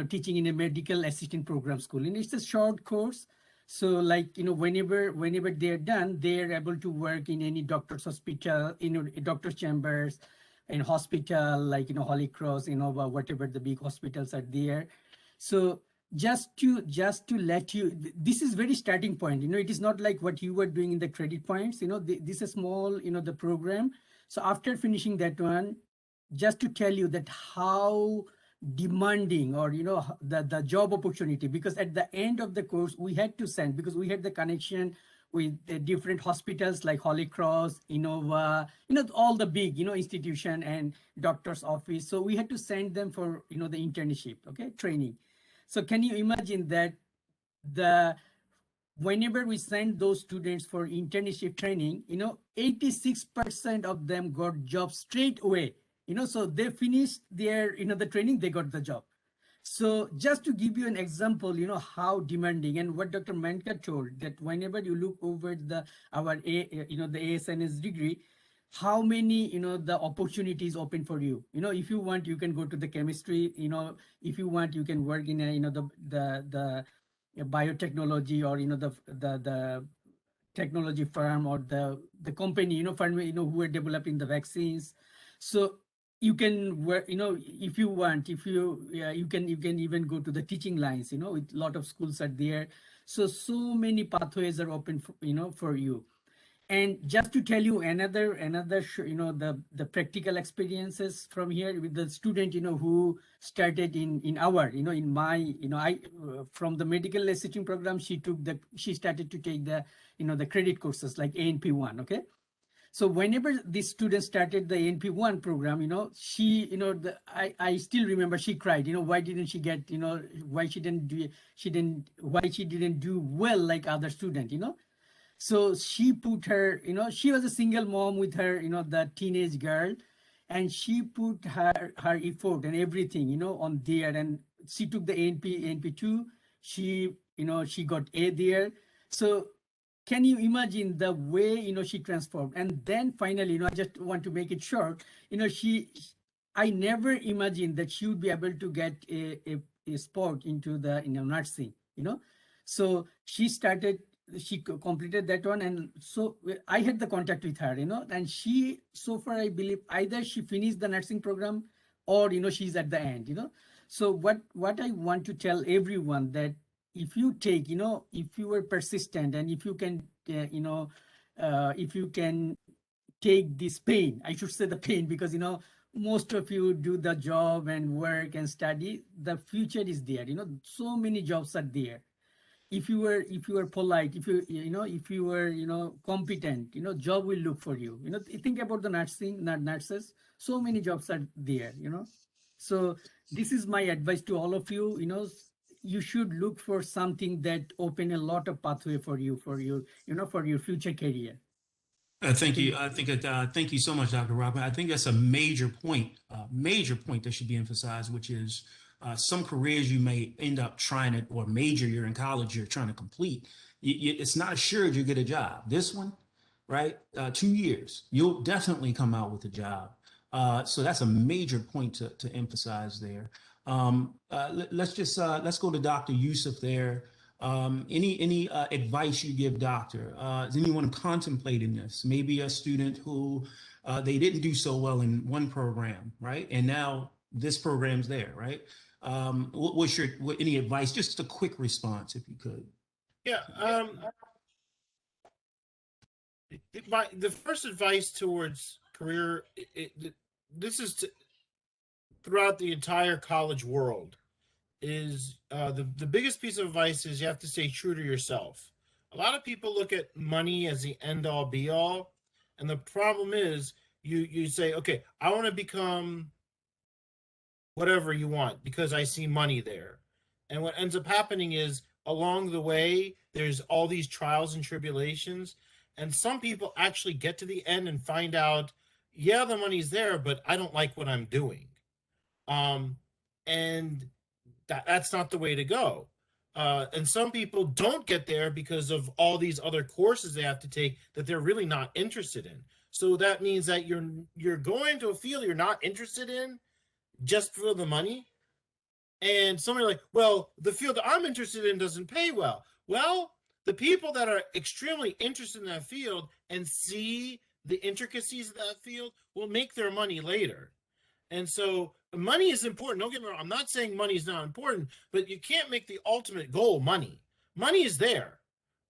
teaching in a medical assistant program school, and it's a short course. So like, whenever they're done, they're able to work in any doctor's hospital, doctor's chambers, in hospital, like, Holy Cross, whatever the big hospitals are there. So just to let you, this is very starting point, it is not like what you were doing in the credit points, this is small, the program. So after finishing that one, just to tell you that how demanding, or the job opportunity, because at the end of the course we had to send, because we had the connection with the different hospitals like Holy Cross, Innova, all the big institution and doctor's office. So we had to send them for the internship, training. So can you imagine that whenever we send those students for internship training, 86% of them got jobs straight away. So they finished their, the training, they got the job. So just to give you an example, how demanding, and what Dr. Menka told, that whenever you look over the ASNS degree, how many, the opportunities open for you. If you want, you can go to the chemistry, if you want, you can work in a, the biotechnology, or, the technology firm, or the company, firm, who are developing the vaccines. So you can work, if you want, you can even go to the teaching lines, with a lot of schools are there. So many pathways are open for, for you. And just to tell you another, the practical experiences from here with the student, who started in our, in my, from the medical assisting program, she started to take the, the credit courses like ANP1, okay? So whenever this student started the ANP1 program, she, I still remember she cried, why didn't she get, why she didn't do well like other student, So she put her, she was a single mom with her, the teenage girl, and she put her effort and everything, on there, and she took the ANP2. She, she got A there. So can you imagine the way, she transformed? And then finally, I just want to make it short, I never imagined that she would be able to get a spot into the, nursing, So she completed that one. And so I had the contact with her, and she, so far, I believe either she finished the nursing program or, she's at the end, So what I want to tell everyone that if you take, if you are persistent and if you can, if you can take this pain, I should say the pain, because, most of you do the job and work and study, the future is there, so many jobs are there. If you were polite, if you were, competent, job will look for you. Think about the nurses, so many jobs are there, So this is my advice to all of you, you should look for something that open a lot of pathway for you, for your future career. Thank you. Thank you so much, Dr. Robin. I think that's a major point that should be emphasized, which is some careers you may end up trying to, or major you're in college, you're trying to complete. It's not assured you get a job. This one, right? 2 years, you'll definitely come out with a job. So that's a major point to emphasize there. Let's go to Dr. Yusuf there. Any advice you give, doctor? Is anyone contemplating this? Maybe a student who they didn't do so well in one program, right? And now this program's there, right? Any advice? Just a quick response, if you could. Yeah. The first advice towards career, this is throughout the entire college world, is the biggest piece of advice is you have to stay true to yourself. A lot of people look at money as the end all be all. And the problem is you say, okay, I want to become whatever you want because I see money there. And what ends up happening is along the way, there's all these trials and tribulations. And some people actually get to the end and find out, yeah, the money's there, but I don't like what I'm doing. And that's not the way to go. And some people don't get there because of all these other courses they have to take that they're really not interested in. So that means that you're going to a field you're not interested in just for the money. And somebody like, well, the field that I'm interested in doesn't pay well. Well, the people that are extremely interested in that field and see the intricacies of that field will make their money later. And so money is important. Don't get me wrong. I'm not saying money is not important, but you can't make the ultimate goal money. Money is there.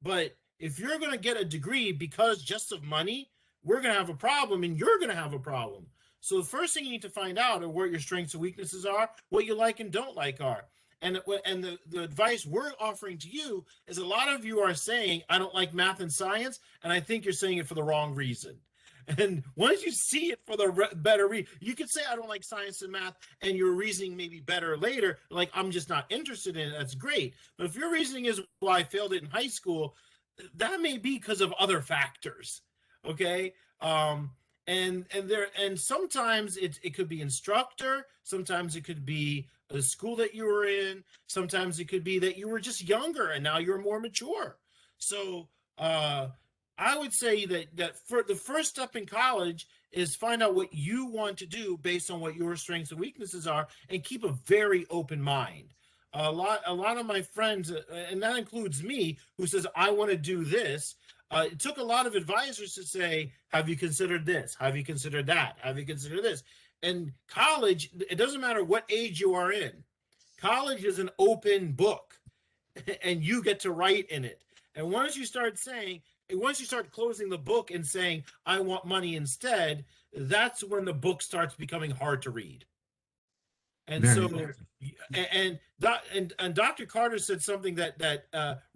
But if you're going to get a degree because just of money, we're going to have a problem and you're going to have a problem. So the first thing you need to find out are what your strengths and weaknesses are, what you like and don't like are. And the advice we're offering to you is a lot of you are saying, I don't like math and science, and I think you're saying it for the wrong reason. And once you see it for the better reason, you could say, I don't like science and math, and your reasoning may be better later. Like, I'm just not interested in it. That's great. But if your reasoning is, well, I failed it in high school, that may be because of other factors. Okay. And sometimes it could be instructor. Sometimes it could be the school that you were in. Sometimes it could be that you were just younger and now you're more mature. So, I would say that for the first step in college is find out what you want to do based on what your strengths and weaknesses are, and keep a very open mind. A lot of my friends, and that includes me, who says, I want to do this. It took a lot of advisors to say, have you considered this? Have you considered that? Have you considered this? And college, it doesn't matter what age you are in. College is an open book, and you get to write in it. And once you start saying, once you start closing the book and saying, I want money instead, that's when the book starts becoming hard to read. And Very so, good. and Dr. Carter said something that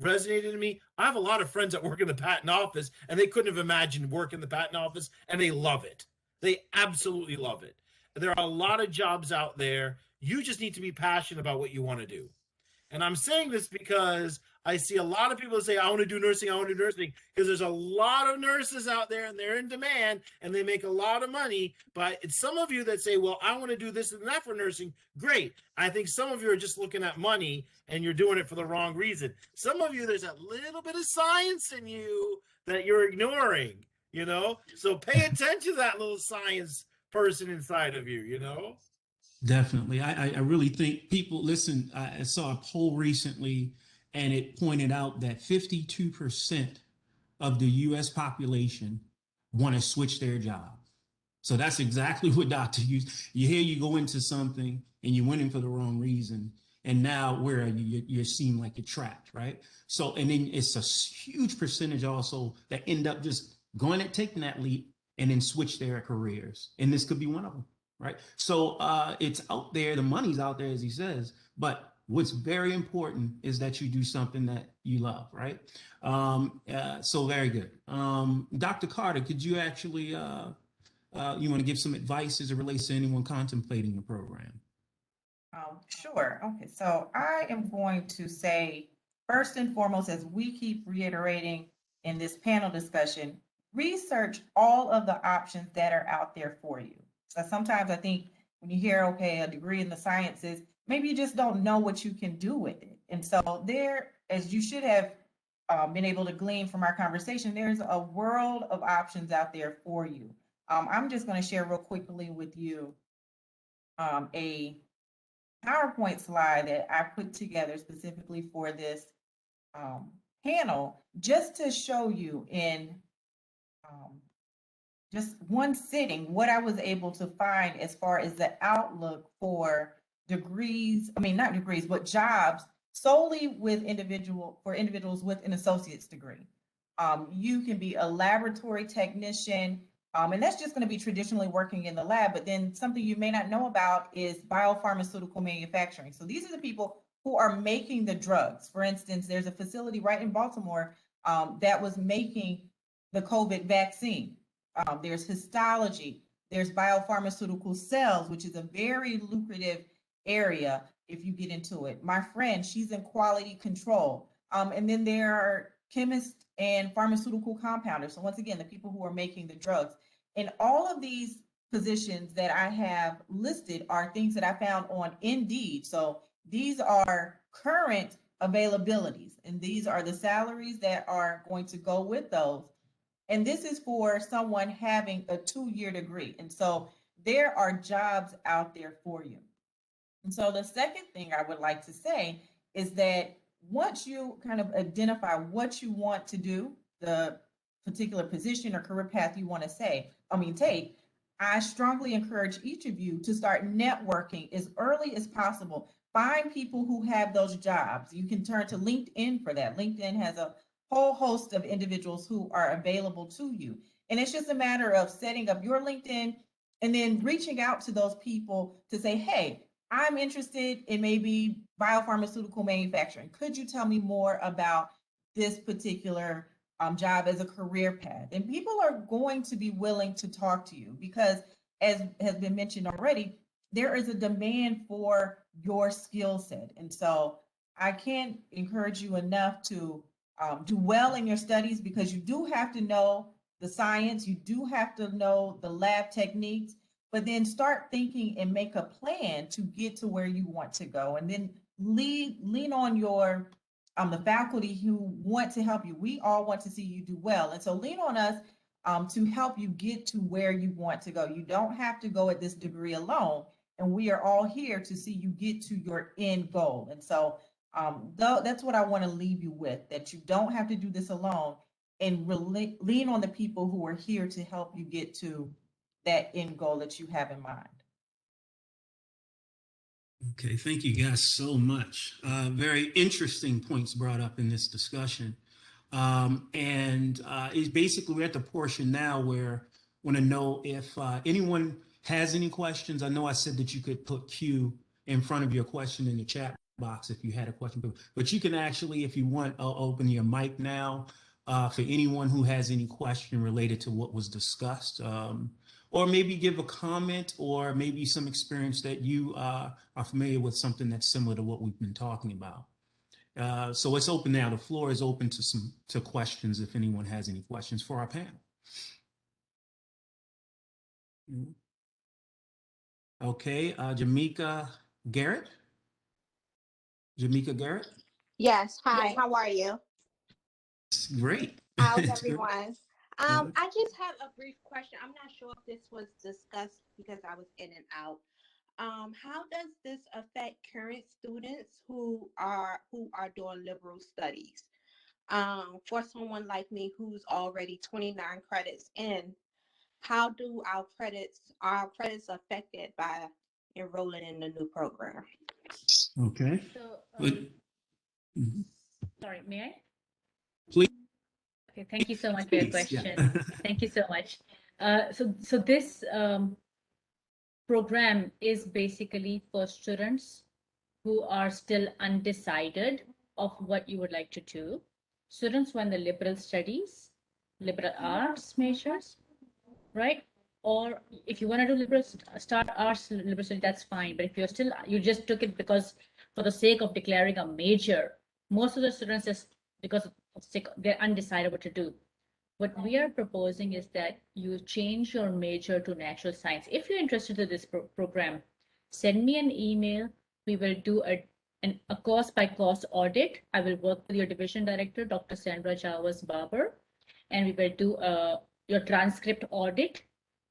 resonated to me. I have a lot of friends that work in the patent office, and they couldn't have imagined work in the patent office, and they love it. They absolutely love it. There are a lot of jobs out there. You just need to be passionate about what you want to do. And I'm saying this because I see a lot of people say, I want to do nursing, I want to do nursing, because there's a lot of nurses out there and they're in demand and they make a lot of money. But it's some of you that say, well, I want to do this and that for nursing. Great. I think some of you are just looking at money and you're doing it for the wrong reason. Some of you, there's a little bit of science in you that you're ignoring, you know? So pay attention to that little science person inside of you, you know? Definitely. I really think people listen. I saw a poll recently and it pointed out that 52% of the US population want to switch their job. So that's exactly what Dr. You hear you go into something and you went in for the wrong reason. And now where are you? You seem like you're trapped, right? So, and then it's a huge percentage also that end up just going and taking that leap and then switch their careers. And this could be one of them, right? So it's out there, the money's out there, as he says, but what's very important is that you do something that you love, right? So very good. Dr. Carter, could you actually, you want to give some advice as it relates to anyone contemplating the program? Sure. Okay. So I am going to say, first and foremost, as we keep reiterating in this panel discussion, research all of the options that are out there for you. So sometimes I think when you hear, okay, a degree in the sciences, maybe you just don't know what you can do with it. And so there, as you should have been able to glean from our conversation, there's a world of options out there for you. I'm just going to share real quickly with you a PowerPoint slide that I put together specifically for this panel, just to show you in just one sitting what I was able to find as far as the outlook for degrees, I mean, not degrees, but jobs solely with individuals with an associate's degree. You can be a laboratory technician, and that's just going to be traditionally working in the lab. But then something you may not know about is biopharmaceutical manufacturing. So these are the people who are making the drugs. For instance, there's a facility right in Baltimore that was making the COVID vaccine. There's histology, there's biopharmaceutical cells, which is a very lucrative area if you get into it. My friend, she's in quality control. And then there are chemists and pharmaceutical compounders. So once again, the people who are making the drugs. And all of these positions that I have listed are things that I found on Indeed. So these are current availabilities, and these are the salaries that are going to go with those. And this is for someone having a 2-year degree. And so there are jobs out there for you. And so the second thing I would like to say is that once you kind of identify what you want to do, the particular position or career path you want to take, I strongly encourage each of you to start networking as early as possible. Find people who have those jobs. You can turn to LinkedIn for that. LinkedIn has a whole host of individuals who are available to you. And it's just a matter of setting up your LinkedIn and then reaching out to those people to say, hey, I'm interested in maybe biopharmaceutical manufacturing. Could you tell me more about this particular job as a career path? And people are going to be willing to talk to you because, as has been mentioned already, there is a demand for your skill set. And so I can't encourage you enough to do well in your studies, because you do have to know the science, you do have to know the lab techniques, but then start thinking and make a plan to get to where you want to go. And then lean on your the faculty who want to help you. We all want to see you do well. And so lean on us to help you get to where you want to go. You don't have to go at this degree alone. And we are all here to see you get to your end goal. And so that's what I want to leave you with, that you don't have to do this alone, and lean on the people who are here to help you get to that end goal that you have in mind. Okay, thank you guys so much. Very interesting points brought up in this discussion. It's basically, we're at the portion now where I want to know if anyone has any questions. I know I said that you could put Q in front of your question in the chat box if you had a question, but you can actually, if you want, open your mic now for anyone who has any question related to what was discussed, or maybe give a comment, or maybe some experience that you are familiar with, something that's similar to what we've been talking about. So it's open now. The floor is open to questions if anyone has any questions for our panel. Okay, Jamaica Garrett? Jamaica Garrett? Yes. Hi, how are you? Great. How's It's good. everyone? I just have a brief question. I'm not sure if this was discussed because I was in and out. How does this affect current students who are doing liberal studies? For someone like me who's already 29 credits in, how do our credits affected by enrolling in the new program? Okay. So, Good. Mhm. sorry, may I? Please. Okay, thank you so much for your Please, yeah. question. Thank you so much. So this program is basically for students who are still undecided of what you would like to do. Students who are in the liberal studies, liberal arts majors, right? Or if you want to do start arts, liberal studies, that's fine. But if you're still, you just took it because for the sake of declaring a major, most of the students just because of sake, they're undecided what to do. What we are proposing is that you change your major to natural science. If you're interested in this program, send me an email. We will do a course by course audit. I will work with your division director, Dr. Sandra Javas Barber, and we will do your transcript audit.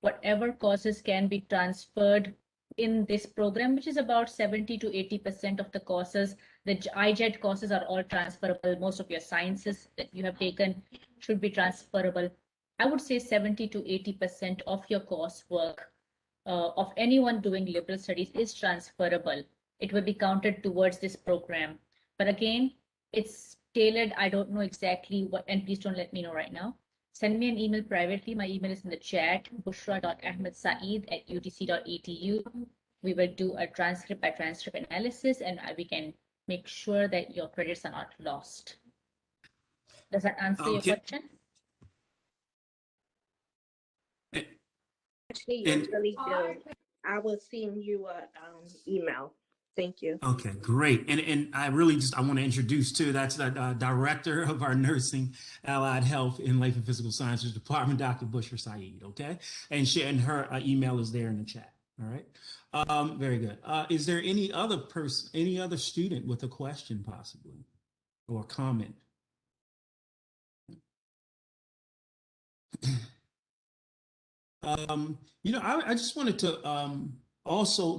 Whatever courses can be transferred in this program, which is about 70 to 80% of the courses. The IJET courses are all transferable. Most of your sciences that you have taken should be transferable. I would say 70 to 80% of your coursework of anyone doing liberal studies is transferable. It will be counted towards this program. But again, it's tailored. I don't know exactly what, and please don't let me know right now. Send me an email privately. My email is in the chat, bushra.ahmedsaeed@udc.edu. We will do a transcript by transcript analysis, and we can make sure that your credits are not lost. Does that answer your question? Actually, you really do. I will send you a email. Thank you. Okay, great. And I really I want to introduce too, that's the director of our Nursing, Allied Health, and Life and Physical Sciences Department, Dr. Bushra Saeed, okay? And her email is there in the chat, all right? Very good. Is there any other student with a question possibly, or comment? I just wanted to also,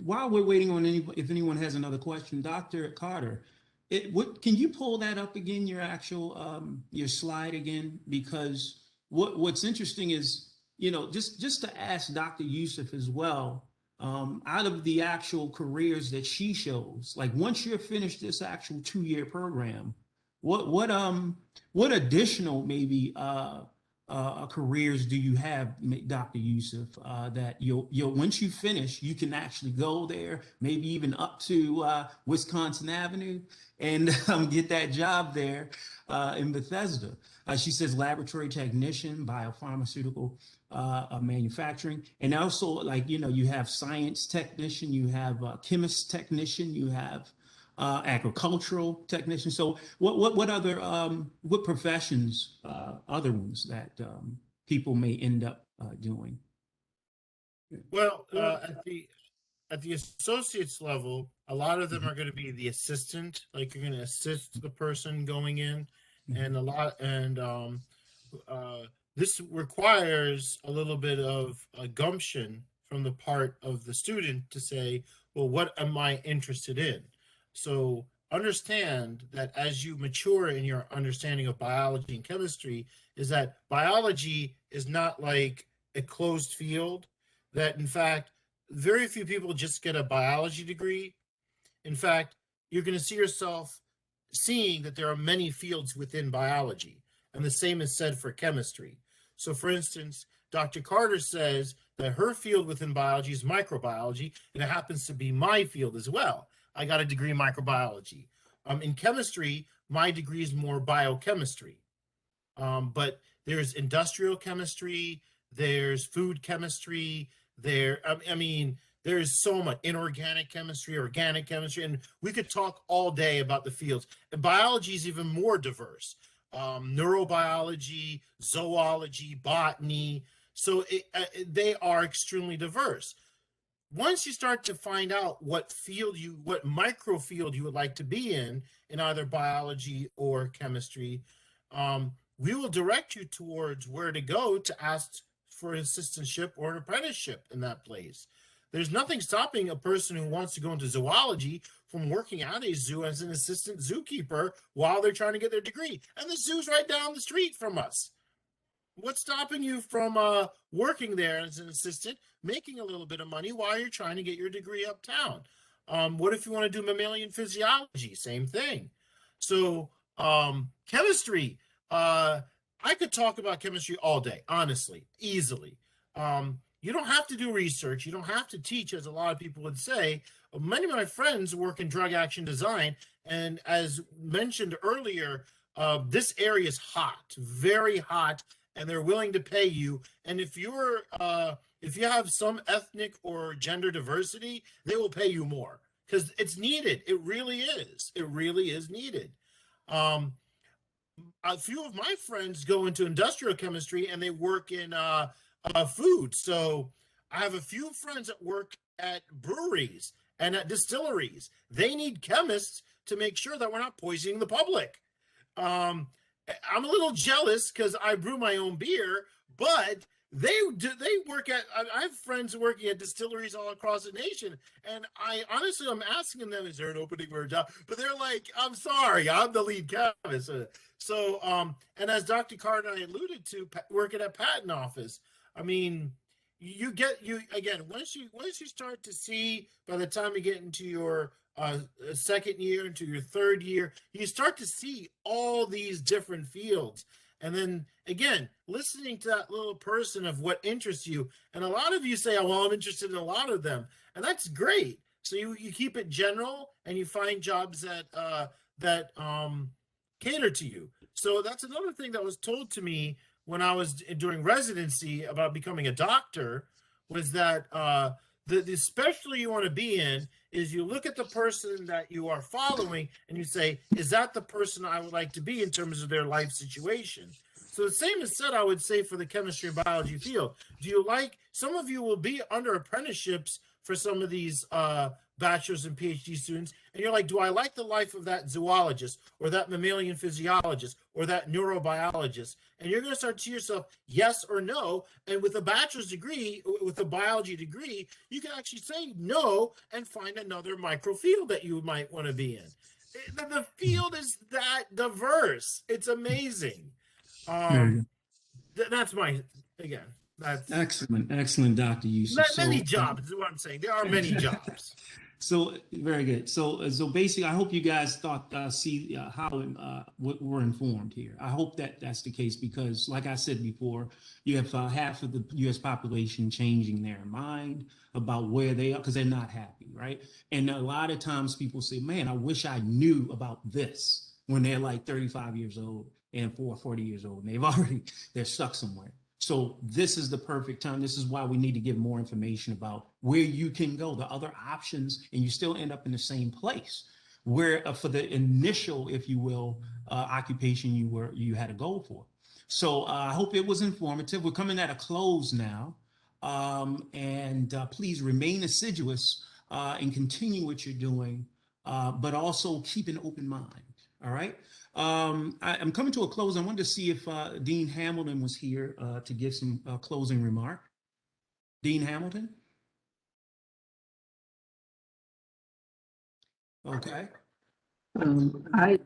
while we're waiting on if anyone has another question, Dr. Carter, can you pull that up again, your actual your slide again? Because what's interesting is, just to ask Dr. Youssef as well, out of the actual careers that she shows, like once you're finished this actual 2-year program, what additional maybe careers do you have, Dr. Youssef, that you'll once you finish, you can actually go there, maybe even up to Wisconsin Avenue, and get that job there in Bethesda? She says laboratory technician, biopharmaceutical manufacturing, and also like you have science technician, you have chemist technician, you have agricultural technician. So what other what professions, other ones that people may end up doing? Well, at the associate's level, a lot of them are going to be the assistant, like you're going to assist the person going in, and this requires a little bit of a gumption from the part of the student to say, well, what am I interested in? So understand that as you mature in your understanding of biology and chemistry, is that biology is not like a closed field, that in fact, very few people just get a biology degree. In fact, you're going to see yourself seeing that there are many fields within biology, and the same is said for chemistry. So for instance, Dr. Carter says that her field within biology is microbiology, and it happens to be my field as well. I got a degree in microbiology. In chemistry, my degree is more biochemistry. But there's industrial chemistry, there's food chemistry, there's so much inorganic chemistry, organic chemistry, and we could talk all day about the fields. And biology is even more diverse. Neurobiology, zoology, botany. So they are extremely diverse. Once you start to find out what microfield you would like to be in either biology or chemistry, we will direct you towards where to go to ask for an assistantship or an apprenticeship in that place. There's nothing stopping a person who wants to go into zoology from working at a zoo as an assistant zookeeper while they're trying to get their degree. And the zoo's right down the street from us. What's stopping you from working there as an assistant, making a little bit of money while you're trying to get your degree uptown? What if you want to do mammalian physiology? Same thing. So chemistry, I could talk about chemistry all day, honestly, easily. You don't have to do research. You don't have to teach, as a lot of people would say. Many of my friends work in drug action design. And as mentioned earlier, this area is hot, very hot, and they're willing to pay you. And if you have some ethnic or gender diversity, they will pay you more because it's needed. It really is. It really is needed. A few of my friends go into industrial chemistry and they work in food. So I have a few friends that work at breweries and at distilleries. They need chemists to make sure that we're not poisoning the public. I'm a little jealous because I brew my own beer, but they work at, I have friends working at distilleries all across the nation, and I'm asking them, is there an opening for a job? But they're like, I'm sorry, I'm the lead chemist. So and as Dr. Carter and I alluded to, working at patent office, I mean, once you start to see, by the time you get into your second year, into your third year, you start to see all these different fields. And then again, listening to that little person of what interests you. And a lot of you say, oh, well, I'm interested in a lot of them. And that's great. So you keep it general and you find jobs that cater to you. So that's another thing that was told to me when I was doing residency about becoming a doctor, was that the specialty you want to be in is you look at the person that you are following and you say, is that the person I would like to be in terms of their life situation? So the same is said, I would say, for the chemistry and biology field. Do you like, some of you will be under apprenticeships for some of these bachelor's and PhD students, and you're like, do I like the life of that zoologist or that mammalian physiologist or that neurobiologist? And you're going to start to yourself, yes or no. And with a bachelor's degree, with a biology degree, you can actually say no and find another microfield that you might want to be in. The field is that diverse. It's amazing. That's my, again, that's excellent, Dr. Yusuf. Many jobs is what I'm saying. There are many jobs. So very good. So basically, I hope you guys see how we're informed here. I hope that that's the case because, like I said before, you have half of the U.S. population changing their mind about where they are because they're not happy, right? And a lot of times people say, "Man, I wish I knew about this," when they're like 35 years old and 40 years old, and they're stuck somewhere. So this is the perfect time. This is why we need to give more information about where you can go, the other options, and you still end up in the same place where for the initial, if you will, occupation you had to go for. So I hope it was informative. We're coming at a close now, and please remain assiduous and continue what you're doing, but also keep an open mind. All right. I'm coming to a close. I wanted to see if Dean Hamilton was here to give some closing remark. Dean Hamilton? Okay. My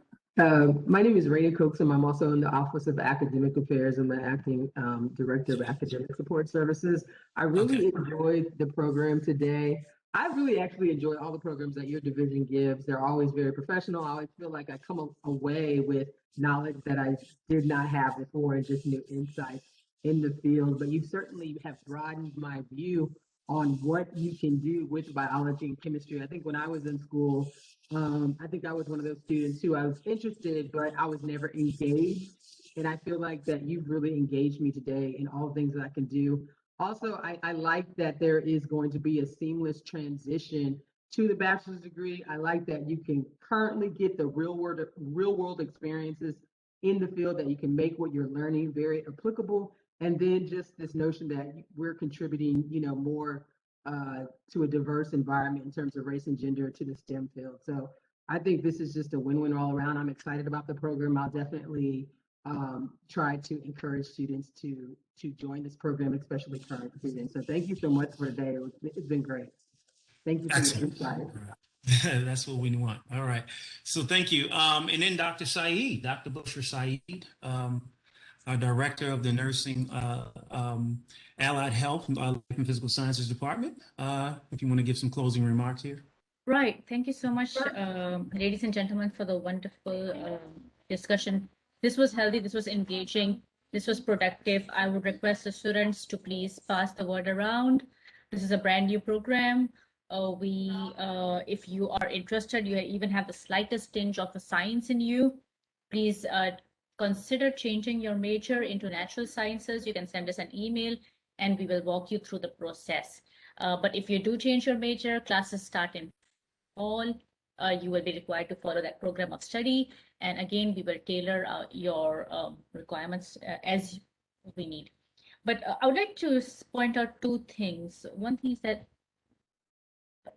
name is Raina Cookson. I'm also in the Office of Academic Affairs and the Acting Director of Academic Support Services. I really enjoyed the program today. I really actually enjoy all the programs that your division gives. They're always very professional. I always feel like I come away with knowledge that I did not have before and just new insights in the field. But you certainly have broadened my view on what you can do with biology and chemistry. I think when I was in school, I think I was one of those students who I was interested, but I was never engaged. And I feel like that you've really engaged me today in all things that I can do. Also, I like that there is going to be a seamless transition to the bachelor's degree. I like that you can currently get the real world experiences in the field, that you can make what you're learning very applicable. And then just this notion that we're contributing, more to a diverse environment in terms of race and gender to the STEM field. So I think this is just a win-win all around. I'm excited about the program. I'll definitely try to encourage students to join this program, especially current students. So thank you so much for today. It's been great. Thank you for your insight. That's what we want. All right. So thank you. And then Dr. Saeed, Dr. Busher Saeed, our director of the Nursing Allied Health Life and Physical Sciences Department. If you want to give some closing remarks here. Right. Thank you so much, ladies and gentlemen, for the wonderful discussion. This was healthy. This was engaging. This was productive. I would request the students to please pass the word around. This is a brand new program. If you are interested, you even have the slightest tinge of a science in you, please consider changing your major into natural sciences. You can send us an email and we will walk you through the process. But if you do change your major, classes start in fall. You will be required to follow that program of study. And again, we will tailor your requirements as we need. But I would like to point out two things. One thing is that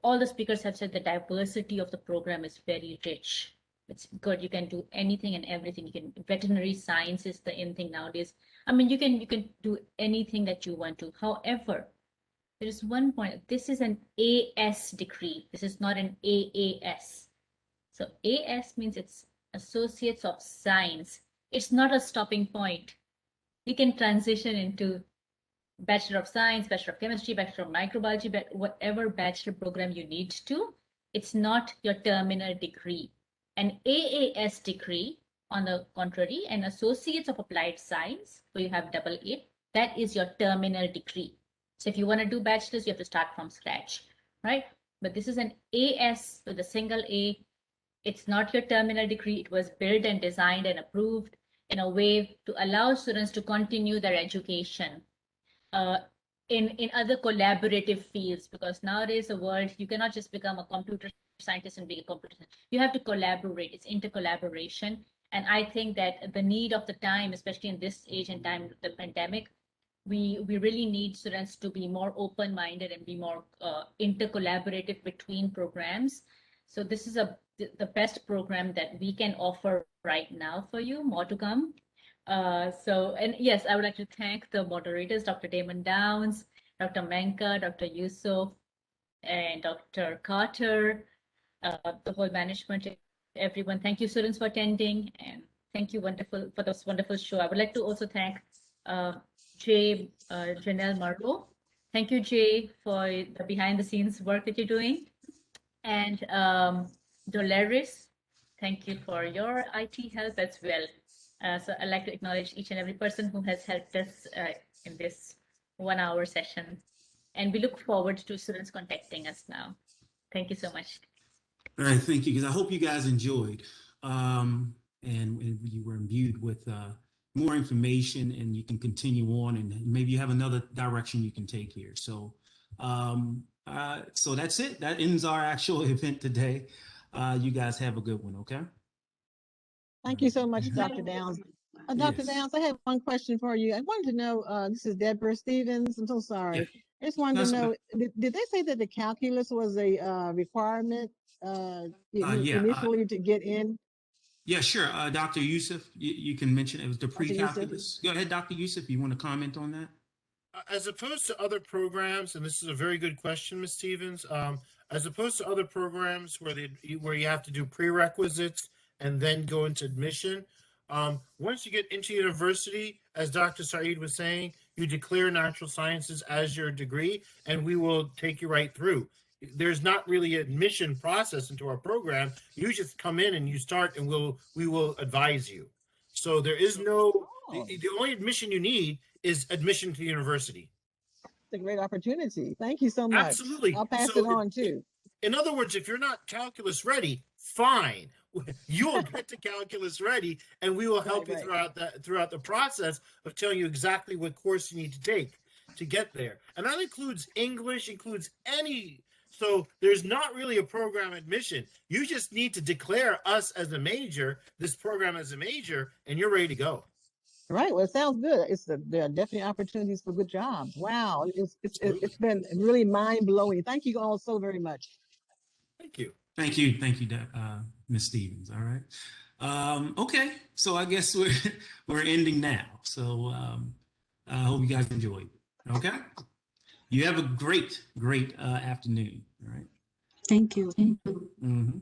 all the speakers have said the diversity of the program is very rich. It's good. You can do anything and everything. You can, veterinary science is the in thing nowadays. I mean, you can do anything that you want to. However, there is one point. This is an AS degree. This is not an AAS. So AS means it's Associates of Science. It's not a stopping point. You can transition into Bachelor of Science, Bachelor of Chemistry, Bachelor of Microbiology, but whatever bachelor program you need to. It's not your terminal degree. An AAS degree, on the contrary, an Associates of Applied Science, so you have double A, that is your terminal degree. So if you want to do bachelor's, you have to start from scratch, right? But this is an AS with a single A. It's not your terminal degree. It was built and designed and approved in a way to allow students to continue their education in other collaborative fields, because nowadays the world, you cannot just become a computer scientist and be a computer scientist. You have to collaborate. It's intercollaboration. And I think that the need of the time, especially in this age and time, the pandemic, we really need students to be more open-minded and be more intercollaborative between programs. So this is the best program that we can offer right now for you. More to come. And yes, I would like to thank the moderators, Dr. Damon Downs, Dr. Menka, Dr. Yusuf, and Dr. Carter, the whole management, everyone. Thank you, students, for attending, and thank you for this wonderful show. I would like to also thank Jay, Janelle Marlowe. Thank you, Jay, for the behind-the-scenes work that you're doing. And Dolaris, thank you for your IT help as well. So I'd like to acknowledge each and every person who has helped us in this 1 hour session. And we look forward to students contacting us now. Thank you so much. All right, thank you, because I hope you guys enjoyed and you were imbued with more information, and you can continue on, and maybe you have another direction you can take here. So so that's it. That ends our actual event today. You guys have a good one, okay? Thank you so much, Dr. Downs. Dr. Yes. Downs, I have one question for you. I wanted to know, this is Deborah Stevens. I'm so sorry. Yeah. I just wanted That's to know, okay. did they say that the calculus was a requirement initially to get in? Yeah, sure. Dr. Yusuf, you can mention it was the Dr. Yusuf? pre-calculus. Go ahead, Dr. Yusuf. You want to comment on that? As opposed to other programs, and this is a very good question, Ms. Stevens, as opposed to other programs where you have to do prerequisites and then go into admission, once you get into university, as Dr. Saeed was saying, you declare natural sciences as your degree, and we will take you right through. there's not really an admission process into our program. You just come in and you start, and we will advise you. So there is no, the only admission you need is admission to the university. It's a great opportunity. Thank you so much. Absolutely. I'll pass So it on too. In other words, if you're not calculus ready, fine. You'll get to calculus ready, and we will help you throughout the process of telling you exactly what course you need to take to get there. And that includes English, includes any. So there's not really a program admission. You just need to declare us as a major, this program as a major, and you're ready to go. Right. Well, it sounds good. There are definitely opportunities for good jobs. Wow. It's been really mind blowing. Thank you all so very much. Thank you. Thank you, Ms. Stevens. All right. Okay, so I guess we're ending now. So I hope you guys enjoyed. Okay. You have a great afternoon. All right. Thank you. Mm-hmm.